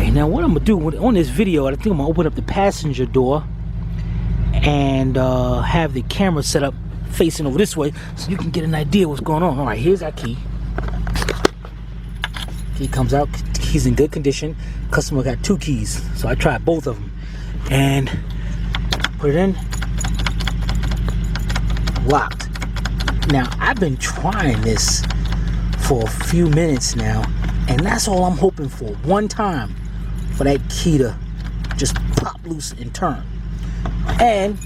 Alright, now what I'm gonna do on this video, I think I'm gonna open up the passenger door and have the camera set up facing over this way so you can get an idea what's going on. Alright, here's our key. Key comes out, key's in good condition. Customer got 2 keys, so I tried both of them and put it in. Locked. Now I've been trying this for a few minutes now, and that's all I'm hoping for. One time for that key to just pop loose and turn, and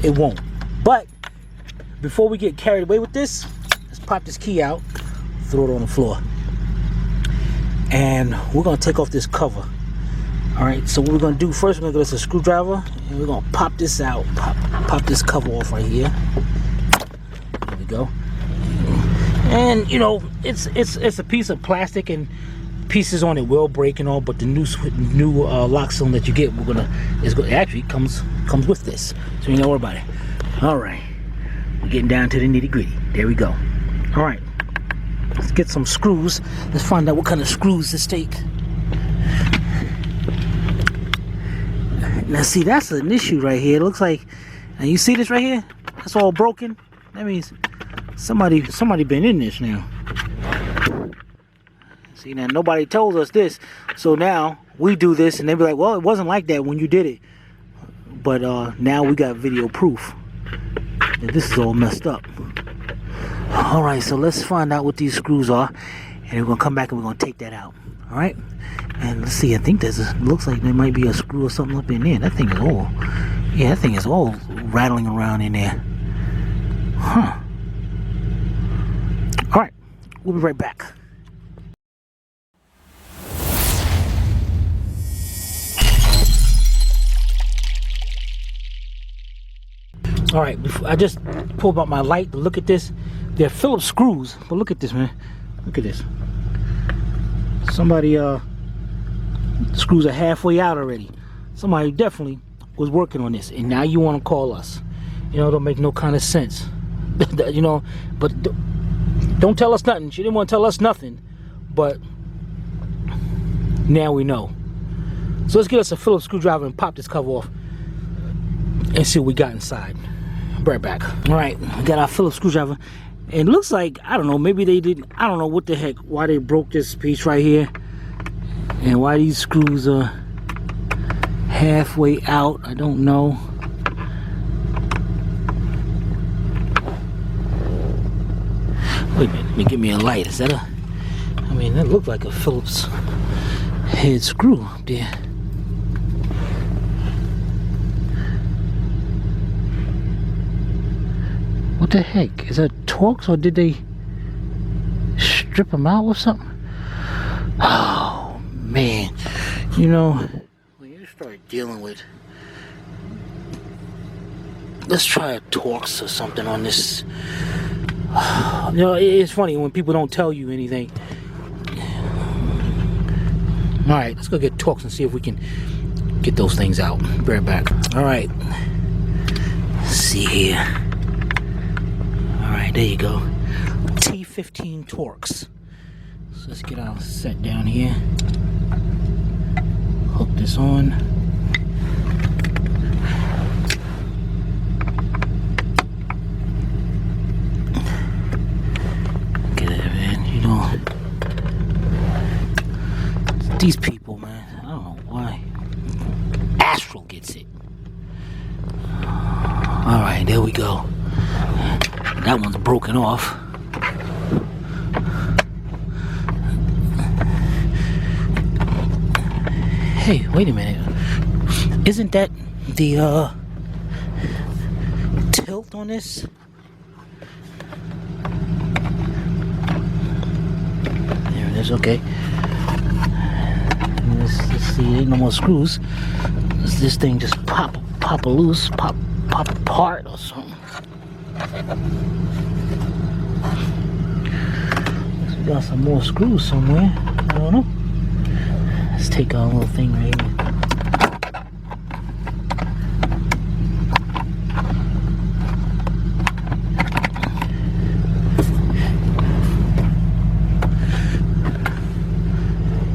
it won't. But before we get carried away with this, let's pop this key out, throw it on the floor, and we're gonna take off this cover. All right, so what we're gonna do first, we're gonna get us a screwdriver and we're gonna pop this out, pop this cover off right here. There we go. And you know, it's a piece of plastic and pieces on it will break and all, but the new lock cylinder that you get, it actually comes with this, so you don't worry about it. All right, we're getting down to the nitty-gritty. There we go. All right, let's get some screws. Let's find out what kind of screws this take. Now see, that's an issue right here. It looks like, and you see this right here, that's all broken. That means somebody been in this now. See, now nobody told us this, so now we do this and they be like, well, it wasn't like that when you did it. But now we got video proof that this is all messed up. All right, so let's find out what these screws are, and we're gonna come back and we're gonna take that out. All right, and let's see, I think looks like there might be a screw or something up in there. That thing is all rattling around in there. Huh. All right, we'll be right back. All right, I just pulled out my light to look at this. They're Phillips screws, but look at this, man. Look at this. Somebody screws are halfway out already. Somebody definitely was working on this, and now you want to call us. You know, it don't make no kind of sense. You know, but don't tell us nothing. She didn't want to tell us nothing, but now we know. So let's get us a Phillips screwdriver and pop this cover off and see what we got inside. Right back. All right, we got our Phillips screwdriver. And it looks like, I don't know, maybe they didn't, I don't know what the heck, why they broke this piece right here and why these screws are halfway out. I don't know. Wait a minute, let me give me a light. Is that I mean, that looked like a Phillips head screw up there. What the heck? Is that Torx, or did they strip them out or something? Oh man, you know, when you start dealing with, let's try a Torx or something on this. You know, it's funny when people don't tell you anything. All right, let's go get Torx and see if we can get those things out. Be right back. All right, let's see here. Alright, there you go. T15 Torx. So let's get our set down here. Hook this on. Get it, man. You know, these people, man, I don't know why. Astral gets it. Alright, there we go. That one's broken off. Hey, wait a minute. Isn't that the tilt on this? There it is, okay. Let's see, ain't no more screws. Does this thing just pop loose, pop apart or something? We got some more screws somewhere. I don't know. Let's take our little thing right here.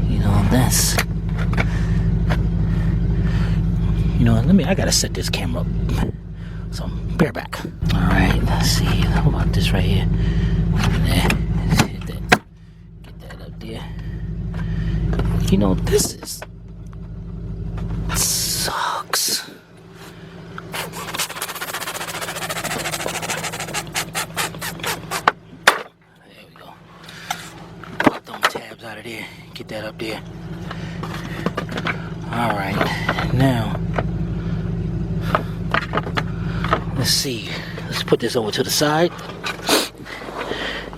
You know, that's You know, I gotta set this camera up. So, bear back. Alright, let's see. How about this right here? Let's hit that. Get that up there. You know, this sucks. There we go. Pop them tabs out of there. Get that up there. Alright, now let's see. Let's put this over to the side.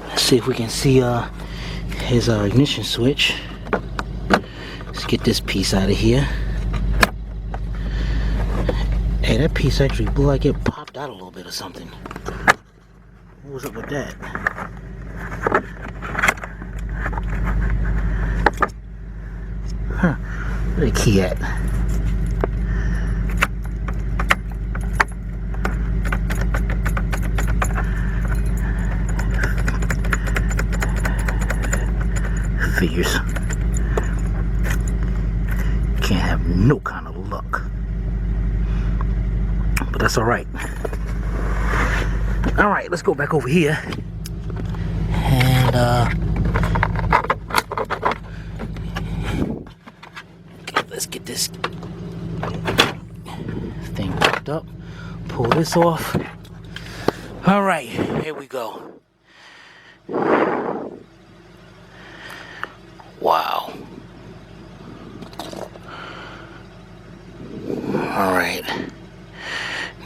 Let's see if we can see his ignition switch. Let's get this piece out of here. Hey, that piece actually blew like it popped out a little bit or something. What was up with that? Huh. Where the key at? Figures. Can't have no kind of luck. But that's alright. Alright, let's go back over here. And okay, let's get this thing picked up. Pull this off. Alright, here we go. Wow. Alright.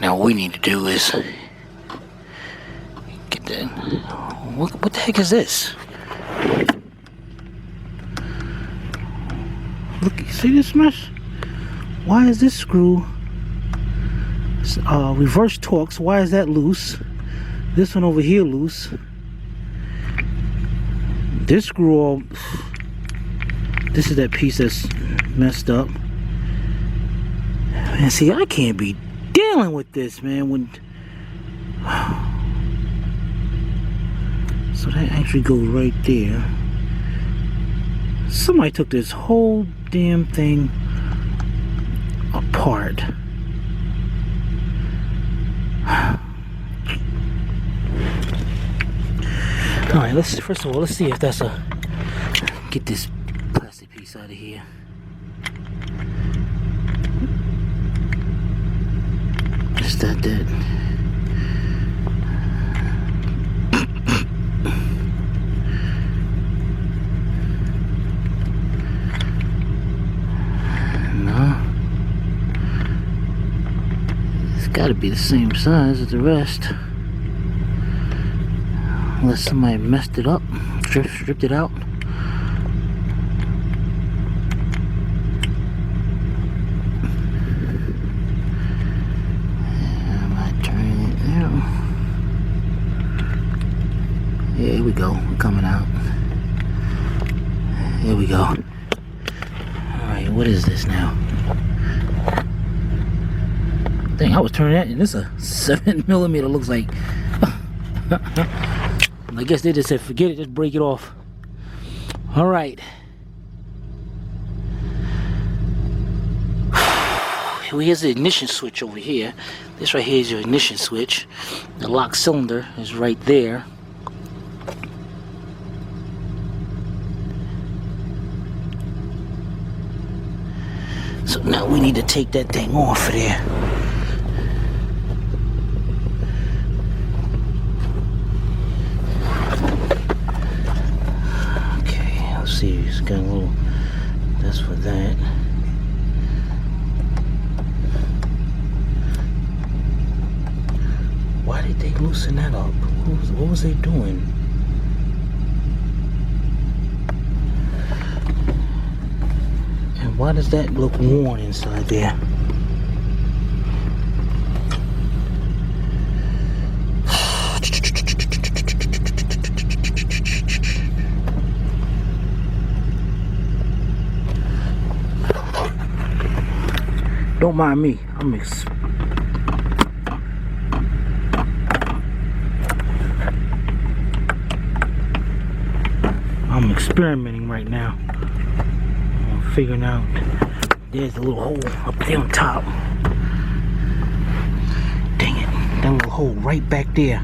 Now what we need to do is get that. What the heck is this? Look, you see this mess? Why is this screw reverse Torx? Why is that loose? This one over here loose. This screw all. This is that piece that's messed up. And see, I can't be dealing with this, man. So that actually goes right there. Somebody took this whole damn thing apart. Alright, first of all, let's see if that's get this plastic piece out of here. Is that no. It's gotta be the same size as the rest. Unless somebody messed it up, stripped it out. Here we go, we're coming out. Here we go. Alright, what is this now? Dang, I was turning that, and this a 7mm looks like. I guess they just said, forget it, just break it off. Alright. Here's the ignition switch over here. This right here is your ignition switch. The lock cylinder is right there. So now we need to take that thing off of there. Okay, let's see. It's got a little. That's for that. Why did they loosen that up? What was they doing? And why does that look worn inside there? Don't mind me. I'm experimenting right now. I'm figuring out there's a little hole up there on top. hole right back there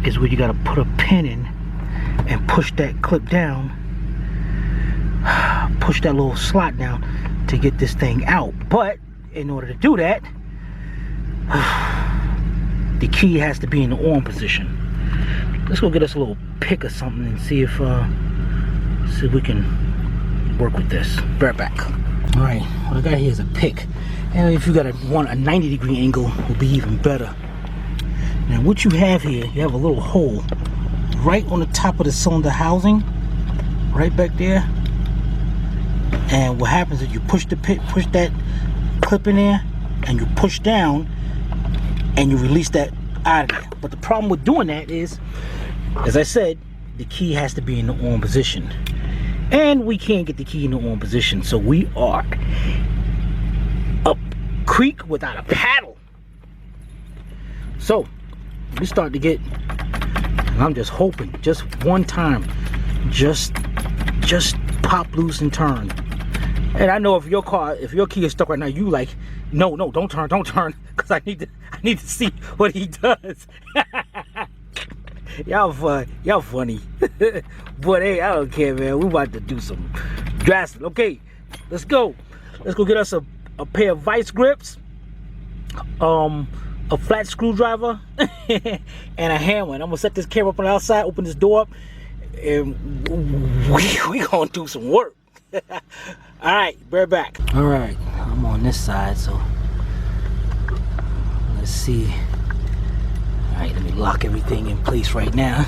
is where you got to put a pin in and push that clip down, push that little slot down to get this thing out. But in order to do that, the key has to be in the on position. Let's go get us a little pick or something and see if we can work with this. Be right back. All right, what I got here is a pick, and if you got a 90-degree angle, will be even better. Now what you have here, you have a little hole right on the top of the cylinder housing, right back there. And what happens is you push the pit, push that clip in there, and you push down, and you release that out of there. But the problem with doing that is, as I said, the key has to be in the on position, and we can't get the key in the on position, so we are up creek without a paddle. So we start to get, and I'm just hoping, just one time, just pop loose and turn. And I know if your key is stuck right now, you like, no, don't turn, because I need to see what he does. Y'all funny. But hey, I don't care, man. We about to do some drastic. Okay, let's go get us a pair of vice grips, a flat screwdriver, and a hammer. And I'm gonna set this camera up on the outside, open this door up, and we gonna do some work. All right, bear back. All right, I'm on this side, so let's see. All right, let me lock everything in place right now.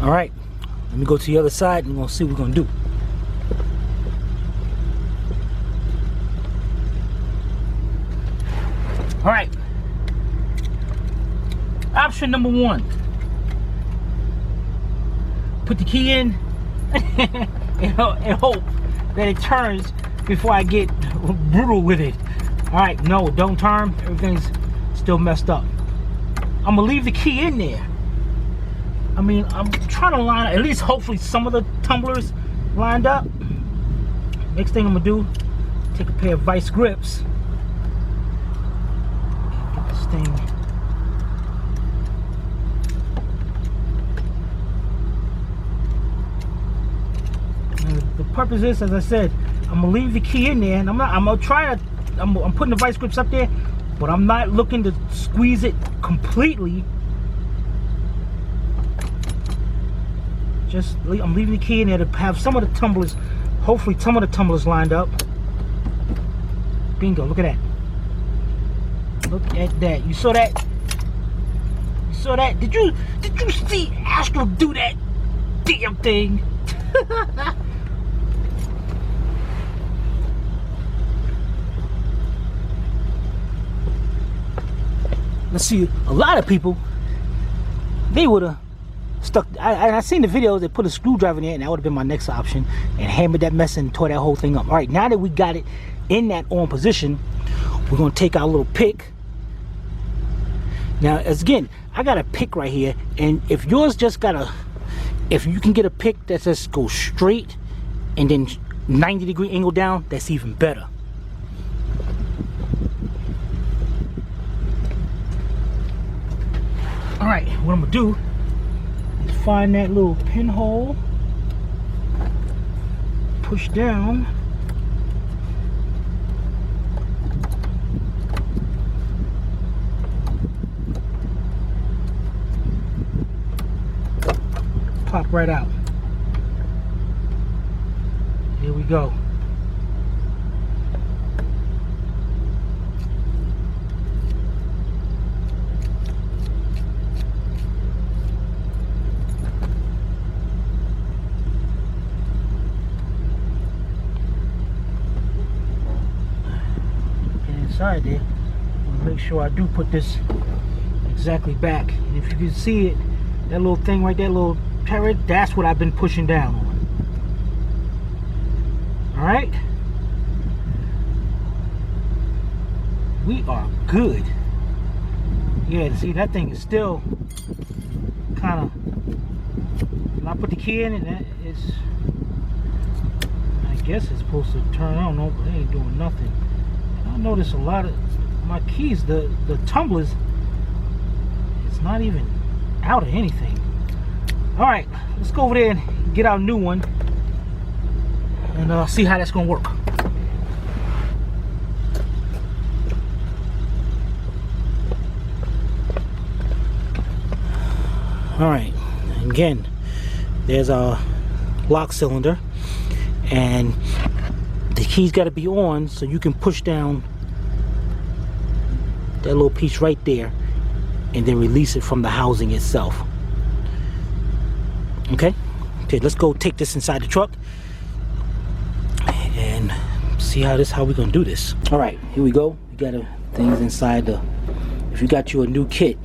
All right, let me go to the other side and we'll see what we're gonna do. All right, option number one, put the key in and hope that it turns before I get brutal with it. All right, no, don't turn, everything's still messed up. I'm gonna leave the key in there. I mean, I'm trying to line up, at least hopefully some of the tumblers lined up. Next thing I'm gonna do, take a pair of vice grips. Get this thing. And the purpose is, as I said, I'm gonna leave the key in there, and I'm putting the vice grips up there, but I'm not looking to squeeze it completely. I'm leaving the key in there to have some of the tumblers, hopefully some of the tumblers lined up. Bingo, look at that. Look at that. You saw that? You saw that? Did you see Astro do that damn thing? Let's see, a lot of people, they would have stuck. I seen the videos. They put a screwdriver in there, and that would have been my next option, and hammered that mess and tore that whole thing up. All right, now that we got it in that on position, we're gonna take our little pick. Now, as again, I got a pick right here, and if yours just if you can get a pick that just goes straight and then 90-degree angle down, that's even better. All right, what I'm gonna do, find that little pinhole, push down, pop right out. Here we go. Inside there, I'm gonna make sure I do put this exactly back. And if you can see it, that little thing right there, little turret, that's what I've been pushing down on. All right, we are good. Yeah, see, that thing is still kind of when I put the key in, and it's, I guess it's supposed to turn on, no, but it ain't doing nothing. And I notice a lot of my keys, the tumblers, it's not even out of anything. All right, let's go over there and get our new one, and see how that's gonna work. All right, again, there's a lock cylinder, and the key's got to be on so you can push down that little piece right there and then release it from the housing itself. Okay, let's go take this inside the truck and see how we're gonna do this. All right, here we go. We got things inside the, if you got you a new kit,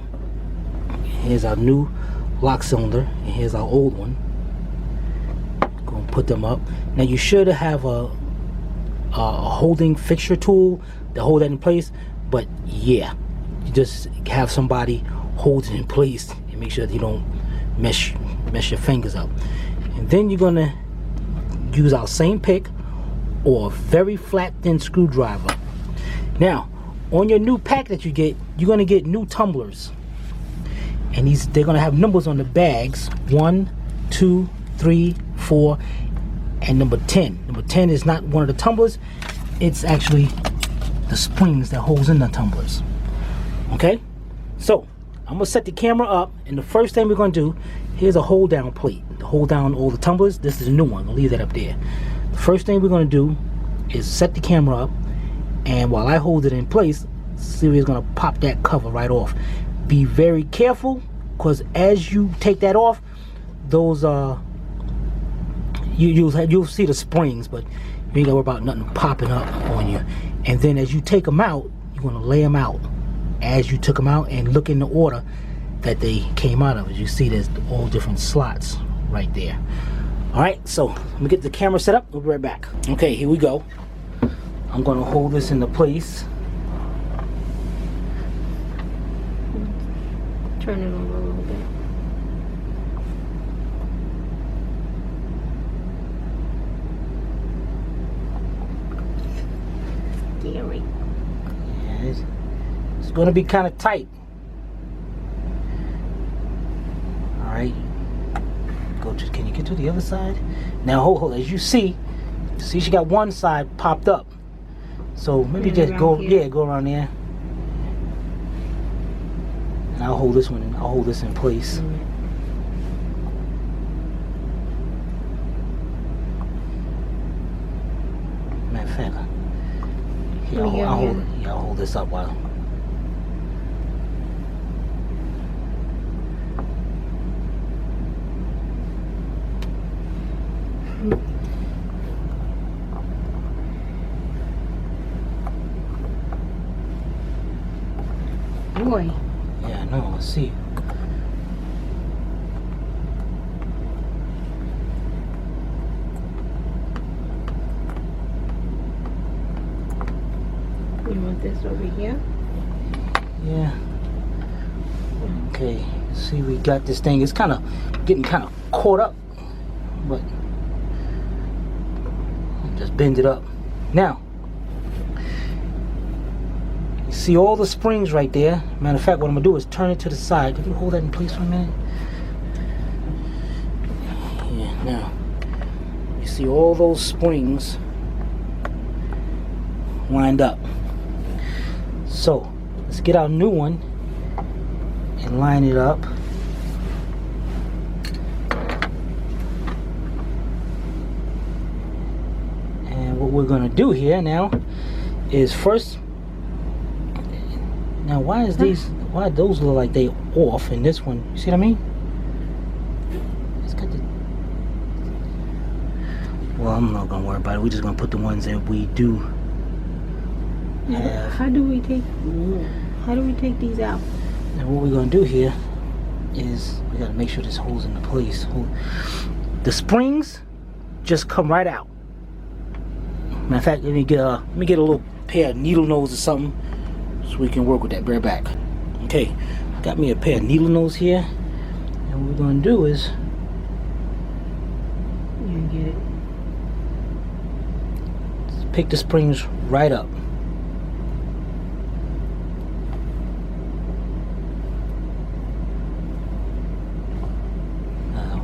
here's our new lock cylinder and here's our old one. Gonna put them up. Now you should have a holding fixture tool to hold that in place, but yeah, you just have somebody hold it in place and make sure that you don't mess your fingers up. And then you're gonna use our same pick or a very flat thin screwdriver. Now on your new pack that you get, you're gonna get new tumblers, and they're gonna have numbers on the bags: 1, 2, 3, 4, and number 10. Number 10 is not one of the tumblers, it's actually the springs that holds in the tumblers. Okay, so I'm gonna set the camera up, and the first thing we're gonna do, here's a hold down plate to hold down all the tumblers. This is a new one, I'll leave that up there. The first thing we're gonna do is set the camera up, and while I hold it in place, Sylvia's gonna pop that cover right off. Be very careful, because as you take that off, those you'll see the springs, but you ain't gotta worry about nothing popping up on you. And then as you take them out, you're gonna lay them out as you took them out and look in the order that they came out of. As you see, there's all different slots right there. All right, so let me get the camera set up. We'll be right back. Okay, here we go. I'm gonna hold this into place. Turn it over a little bit. Scary. Yeah, it's going to be kind of tight. All right. Can you get to the other side? Now hold. As you see she got one side popped up. So maybe just go around there. And I'll hold this one, and I'll hold this in place. Matter of fact, here, I'll hold this up while. Boy. Yeah, no, let's see. You want this over here? Yeah. Okay, see, we got this thing. It's kind of getting kind of caught up, but just bend it up. Now, you see all the springs right there. Matter of fact, what I'm gonna do is turn it to the side. Can you hold that in place for a minute? Yeah, now you see all those springs lined up. So let's get our new one and line it up. And what we're gonna do here now is first. Now, why those look like they off and this one? You see what I mean? It's got the. Well, I'm not gonna worry about it. We're just gonna put the ones that we do have. How do we take these out? And what we're gonna do here is we gotta make sure this holds into place. The springs just come right out. Matter of fact, let me get a little pair of needle nose or something, so we can work with that. Bear back. Okay, got me a pair of needle nose here, and what we're gonna do is pick the springs right up.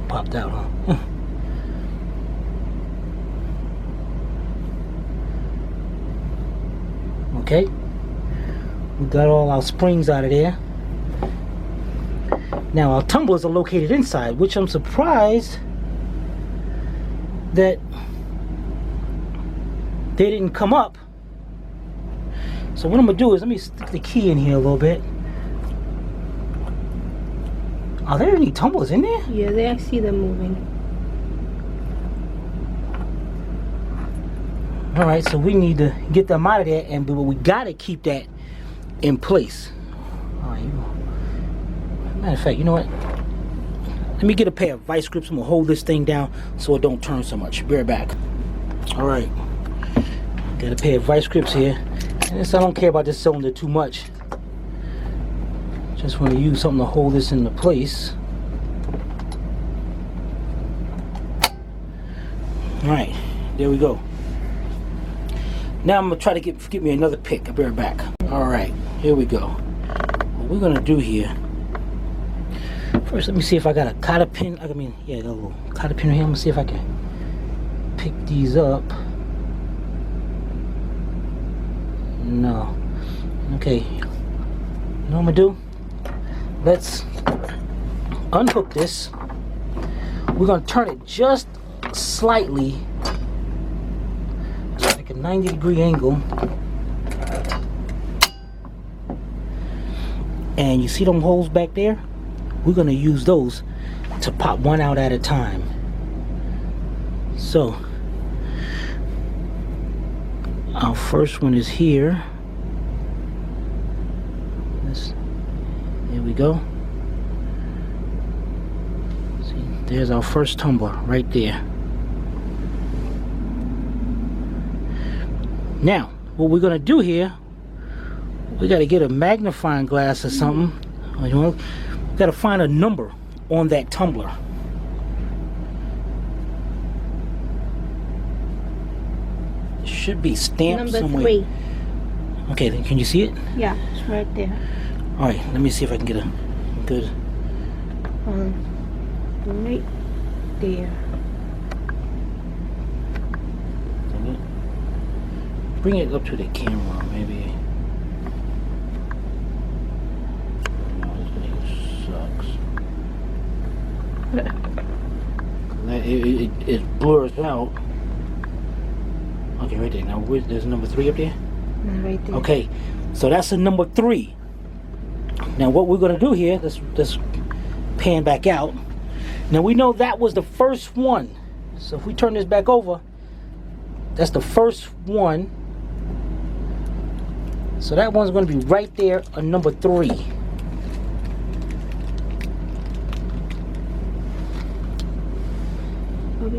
Popped out, huh? Okay, we got all our springs out of there. Now our tumblers are located inside, which I'm surprised that they didn't come up. So what I'm gonna do is let me stick the key in here a little bit. Are there any tumblers in there? Yeah, I see them moving. All right, so we need to get them out of there, and but we gotta keep that in place. All right, matter of fact, you know what? Let me get a pair of vice grips. I'm gonna hold this thing down so it don't turn so much. Be right back. All right, got a pair of vice grips here. And this, I don't care about this cylinder too much. Just want to use something to hold this into place. All right, there we go. Now I'm gonna try to get me another pick. I'll be right back. All right, here we go. What we're gonna do here. First, let me see if I got a cotter pin. I mean, yeah, got a little cotter pin here. I'm gonna see if I can pick these up. No. Okay. You know what I'm gonna do? Let's unhook this. We're gonna turn it just slightly, like a 90-degree angle. And you see them holes back there? We're gonna use those to pop one out at a time. So our first one is here. There we go. See, there's our first tumbler right there. Now, what we're gonna do here, we gotta get a magnifying glass or something. We gotta find a number on that tumbler. It should be stamped Number somewhere. 3. Okay, then can you see it? Yeah, it's right there. All right, let me see if I can get a good. Right there. Bring it up to the camera, maybe. No, this thing sucks. It blurs out. Okay, right there. Now, there's number 3 up there? Right there. Okay, so that's a number 3. Now what we're gonna do here, let's pan back out. Now we know that was the first one. So if we turn this back over, that's the first one. So that one's gonna be right there on number 3. Okay,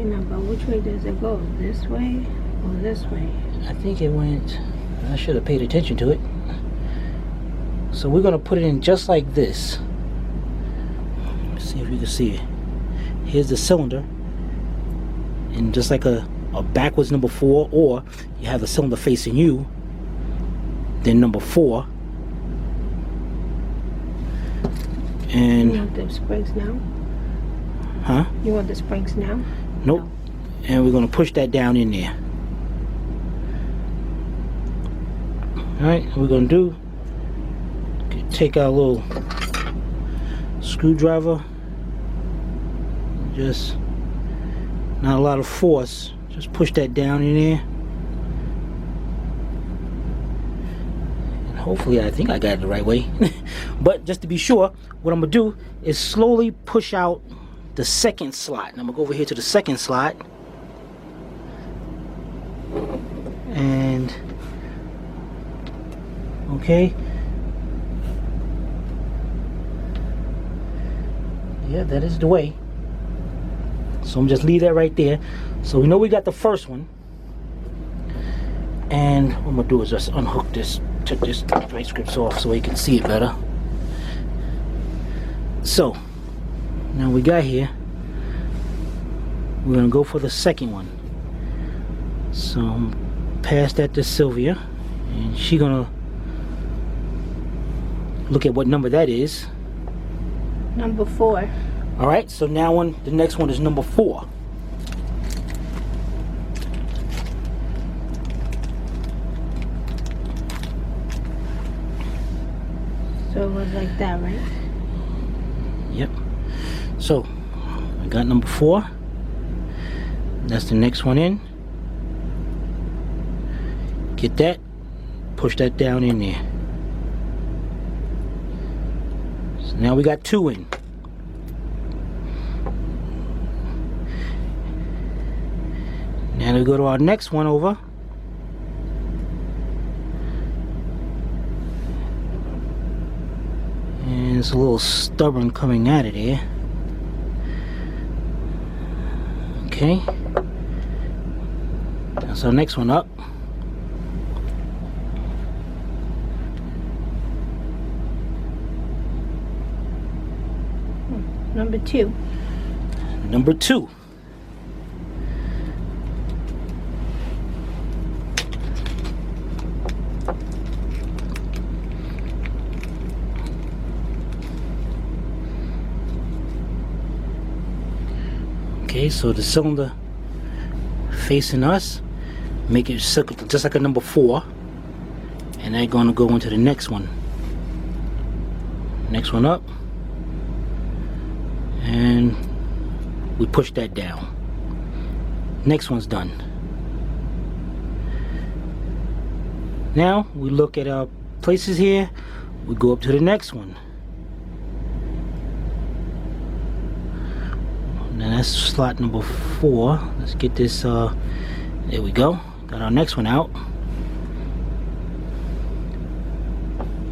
now, but which way does it go? This way or this way? I think it went, I should have paid attention to it. So we're gonna put it in just like this. Let's see if you can see it. Here's the cylinder, and just like a backwards number 4, or you have the cylinder facing you, then number 4. And You want the springs now? huh? You want the springs now? Nope. No. And we're gonna push that down in there. All right, we're gonna do. Take our little screwdriver. Just not a lot of force. Just push that down in there. And hopefully, I think I got it the right way. But just to be sure, what I'm gonna do is slowly push out the second slot. And I'm gonna go over here to the second slot. And okay. Yeah, that is the way. So I'm just leave that right there. So we know we got the first one. And what I'm gonna do is just unhook this, take this vice grips off so you can see it better. So now we got here. We're gonna go for the second one. So I'm pass that to Sylvia, and she gonna look at what number that is. Number 4. All right, so now the next one is number 4. So it was like that, right? Yep. So I got number 4. That's the next one in. Get that. Push that down in there. So now we got 2 in. Now we go to our next one over. And it's a little stubborn coming out of there. Okay. That's our next one up. Number 2. Number 2. Okay, so the cylinder facing us, make it circle just like a number 4, and they're going to go into the next one. Next one up, and we push that down. Next one's done. Now we look at our places here. We go up to the next one. Now that's slot number 4. Let's get this, there we go. Got our next one out.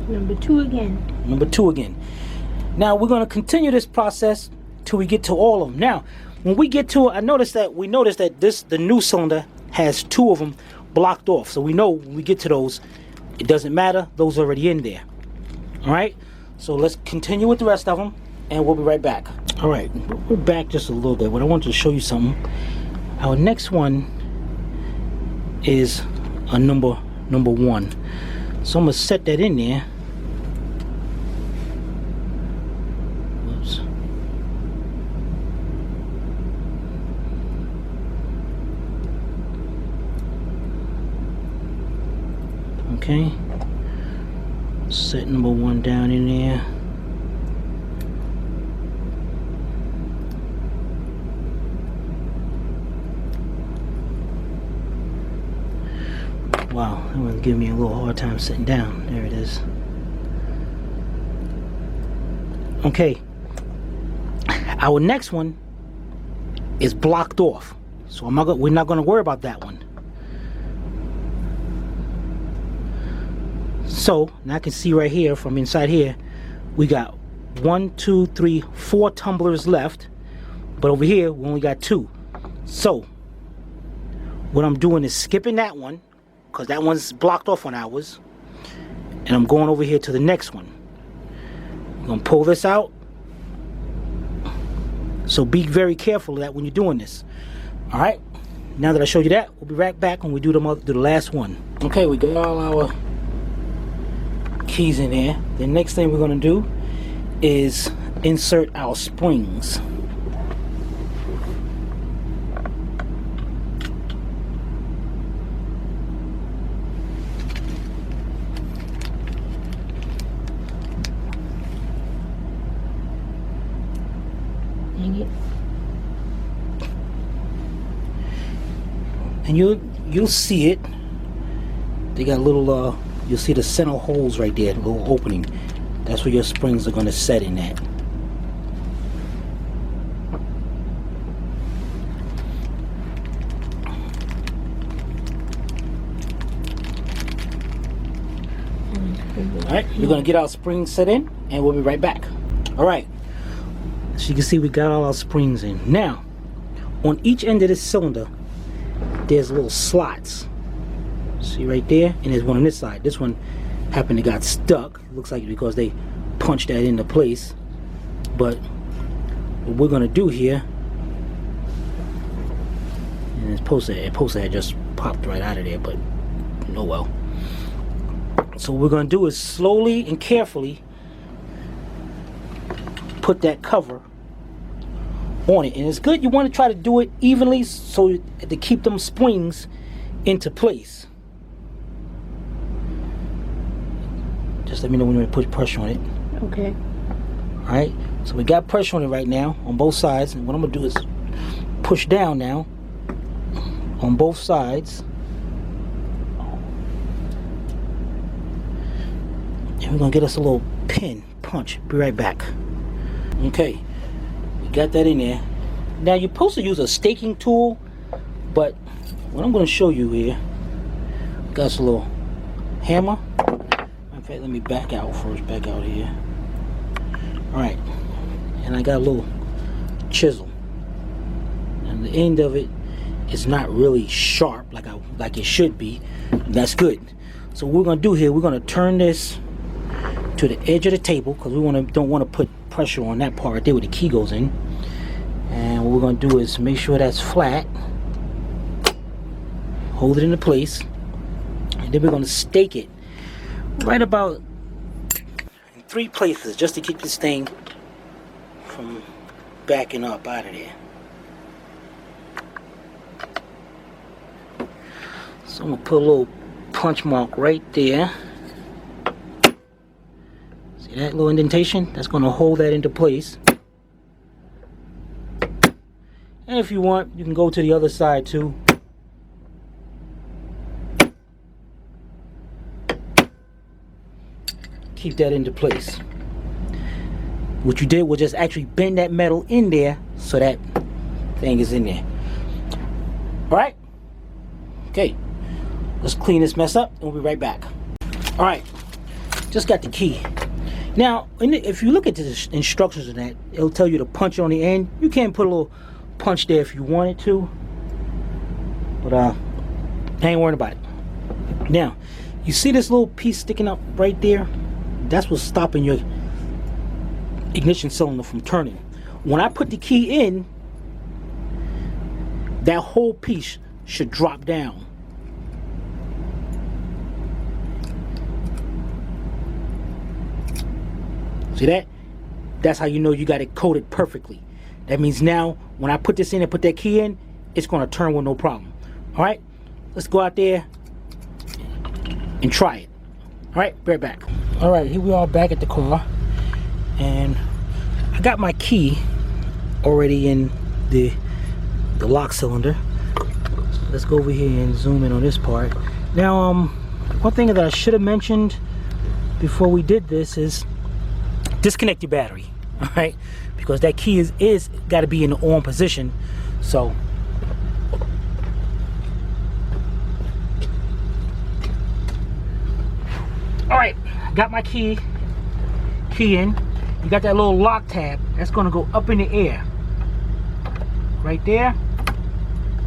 Number 2 again. Number 2 again. Now we're going to continue this process till we get to all of them. Now, when we get to it, we noticed that the new cylinder has 2 of them blocked off. So we know when we get to those, it doesn't matter. Those are already in there. All right. So let's continue with the rest of them, and we'll be right back. All right, we're back just a little bit, but I wanted to show you something. Our next one is a number 1. So I'm gonna set that in there. Whoops. Okay. Set number 1 down in there. Wow, that one's giving me a little hard time sitting down. There it is. Okay. Our next one is blocked off. So we're not going to worry about that one. So now I can see right here from inside here, we got 1, 2, 3, 4 tumblers left. But over here, we only got 2. So what I'm doing is skipping that one, because that one's blocked off on ours, and I'm going over here to the next one. I'm going to pull this out. So be very careful of that when you're doing this. Alright, now that I showed you that, we'll be right back when we do the last one. Okay, we got all our keys in there. The next thing we're going to do is insert our springs. And you'll see it. They got little you'll see the center holes right there, the little opening. That's where your springs are going to set in at. Alright, we're going to get our springs set in, and we'll be right back. Alright, so you can see we got all our springs in. Now, on each end of this cylinder, there's little slots. See right there? And there's one on this side. This one happened to got stuck. Looks like because they punched that into place. But what we're gonna do here, and it's supposed to have just popped right out of there, but Oh well. So what we're going to do is slowly and carefully put that cover on it. And it's good, you want to try to do it evenly so to keep them springs into place. Just let me know when you put pressure on it. Okay. Alright, so we got pressure on it right now on both sides. And what I'm going to do is push down now on both sides. And we're going to get us a little pin punch. Be right back. Okay, we got that in there. Now you're supposed to use a staking tool, but what I'm going to show you here, got us a little hammer. In fact, let me back out first, back out here. Alright, and I got a little chisel. And the end of it is not really sharp like it should be. That's good. So what we're going to do here, we're going to turn this to the edge of the table because we don't want to put pressure on that part right there where the key goes in. And what we're going to do is make sure that's flat. Hold it into place. And then we're going to stake it right about in 3 places just to keep this thing from backing up out of there. So I'm going to put a little punch mark right there. See that little indentation? That's going to hold that into place. And if you want, you can go to the other side too. Keep that into place. What you did was just actually bend that metal in there so that thing is in there. Alright? Okay. Let's clean this mess up and we'll be right back. Alright. Just got the key. Now, if you look at the instructions on that, it'll tell you to punch on the end. You can put a little punch there if you wanted to. But I ain't worried about it. Now, you see this little piece sticking up right there? That's what's stopping your ignition cylinder from turning. When I put the key in, that whole piece should drop down. See that? That's how you know you got it coated perfectly. That means now when I put this in and put that key in, it's going to turn with no problem. Alright? Let's go out there and try it. Alright, be right back. Alright, here we are back at the car. And I got my key already in the lock cylinder. So let's go over here and zoom in on this part. Now, one thing that I should have mentioned before we did this is disconnect your battery, all right? Because that key is got to be in the on position. So all right, got my key in. You got that little lock tab that's going to go up in the air right there,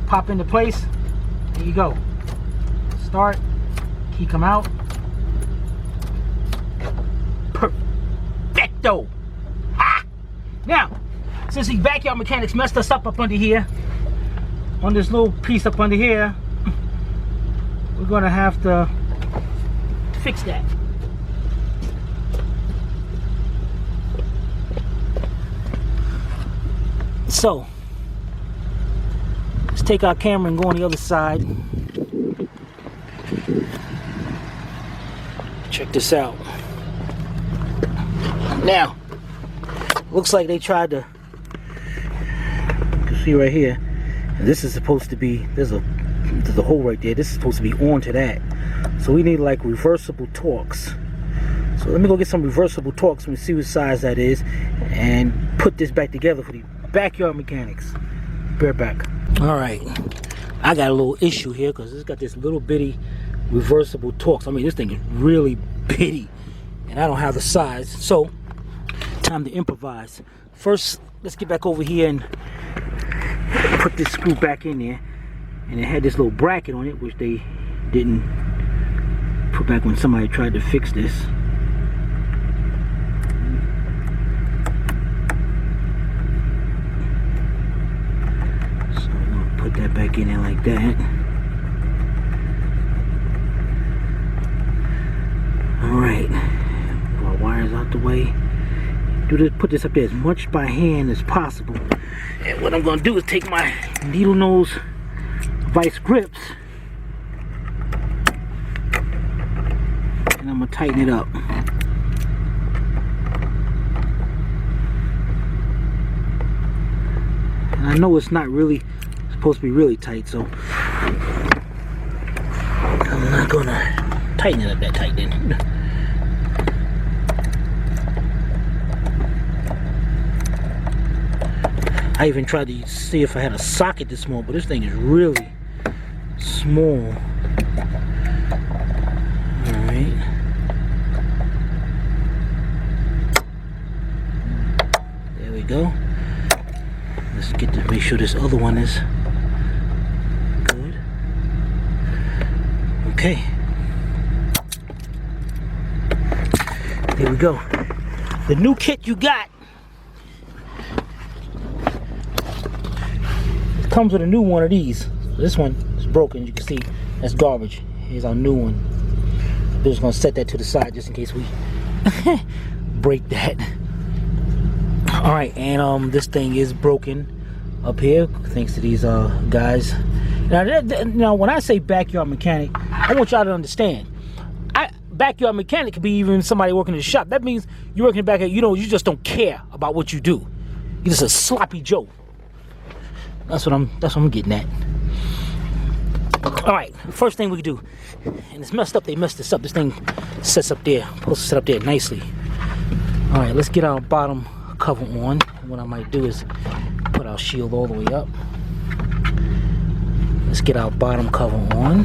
pop into place. There you go. Start, key come out. Perfecto. Ah! Now, since these backyard mechanics messed us up under here, on this little piece up under here, we're gonna have to fix that. So, let's take our camera and go on the other side. Check this out. Now, looks like they tried to, you can see right here, this is supposed to be, there's a hole right there. This is supposed to be onto that. So we need like reversible Torx. So let me go get some reversible Torx and see what size that is and put this back together for the backyard mechanics. Be right back. Alright, I got a little issue here because it's got this little bitty reversible Torx. I mean, this thing is really bitty and I don't have the size. So, time to improvise. First, let's get back over here and put this screw back in there. And it had this little bracket on it, which they didn't put back when somebody tried to fix this. So I'm gonna put that back in there like that. the way. Put this up there as much by hand as possible. And what I'm gonna do is take my needle nose vice grips and I'm gonna tighten it up. And I know it's not really supposed to be really tight, so I'm not gonna tighten it up that tight then. I even tried to see if I had a socket this small, but this thing is really small. Alright. There we go. Let's get to make sure this other one is good. Okay. There we go. The new kit you got comes with a new one of these. This one is broken, you can see that's garbage. Here's our new one. I'm just gonna set that to the side just in case we break that. Alright, and this thing is broken up here thanks to these guys. Now when I say backyard mechanic, I want y'all to understand, backyard mechanic could be even somebody working in the shop. That means you're working back at, you just don't care about what you do. You're just a sloppy Joe. That's what I'm getting at. Alright, first thing we do, and it's messed up, they messed this up. This thing sets up there, supposed to set up there nicely. Alright, let's get our bottom cover on. What I might do is put our shield all the way up. Let's get our bottom cover on.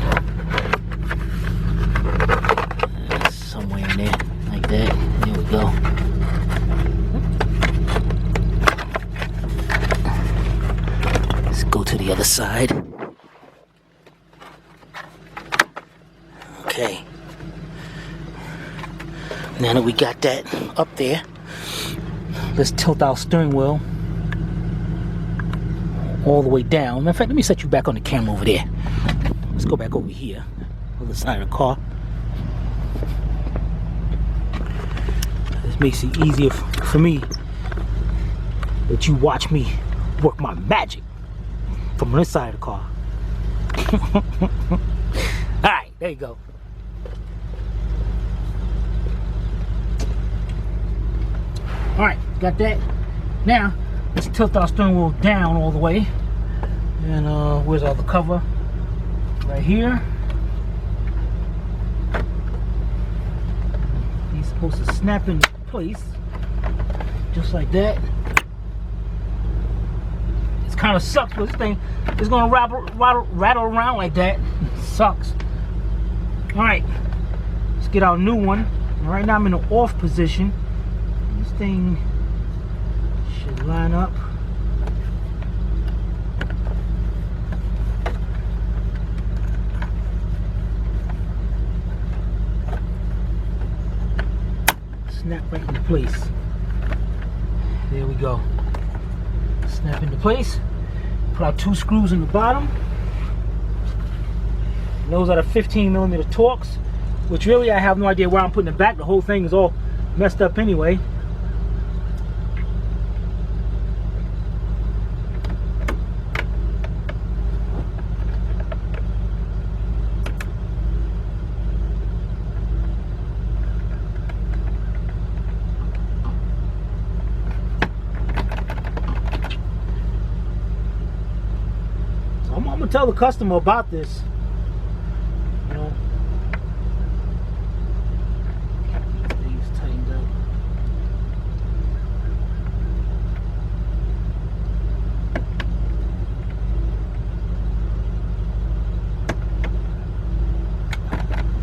Somewhere in there, like that. There we go. Go to the other side. Okay. Now that we got that up there, let's tilt our steering wheel all the way down. In fact, let me set you back on the camera over there. Let's go back over here, on the side of the car. This makes it easier for me that you watch me work my magic from this side of the car. Alright, there you go. Alright, got that. Now, let's tilt our steering wheel down all the way. And where's all the cover? Right here. He's supposed to snap into place. Just like that. Kind of sucks, but this thing is gonna rattle around like that. Sucks. All right, let's get our new one. And right now I'm in the off position. This thing should line up. Snap right into place. There we go. Snap into place. Put our 2 screws in the bottom. And those are the 15mm Torx, which really I have no idea where I'm putting it back. The whole thing is all messed up anyway. I'm gonna tell the customer about this. You know, things tightened up.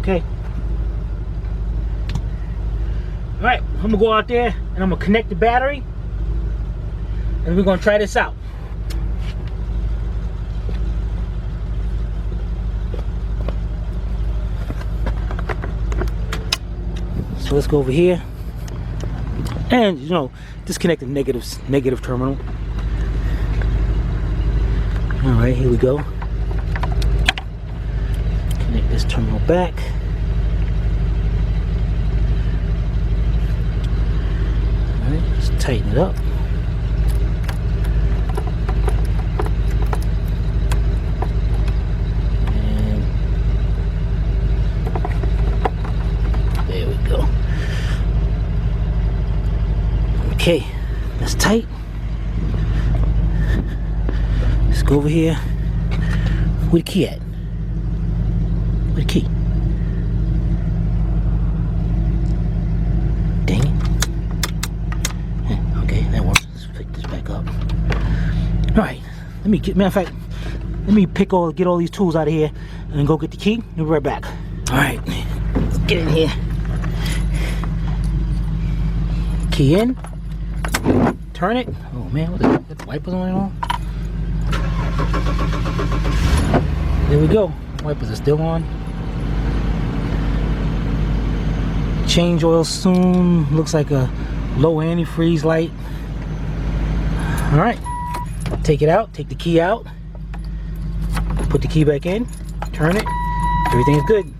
Okay. All right, I'm gonna go out there and I'm gonna connect the battery, and we're gonna try this out. So let's go over here and disconnect the negative terminal. All right, here we go. Connect this terminal back. tighten it up. And there we go. Okay, that's tight. Let's go over here. Where the key at? Where the key? Dang it. Okay, that works. Let's pick this back up. Alright, matter of fact, let me get all these tools out of here and go get the key and be right back. Alright, let's get in here. Key in. Turn it. Oh man, what the wipers on and on? There we go. Wipers are still on. Change oil soon. Looks like a low antifreeze light. Alright. Take it out. Take the key out. Put the key back in. Turn it. Everything is good.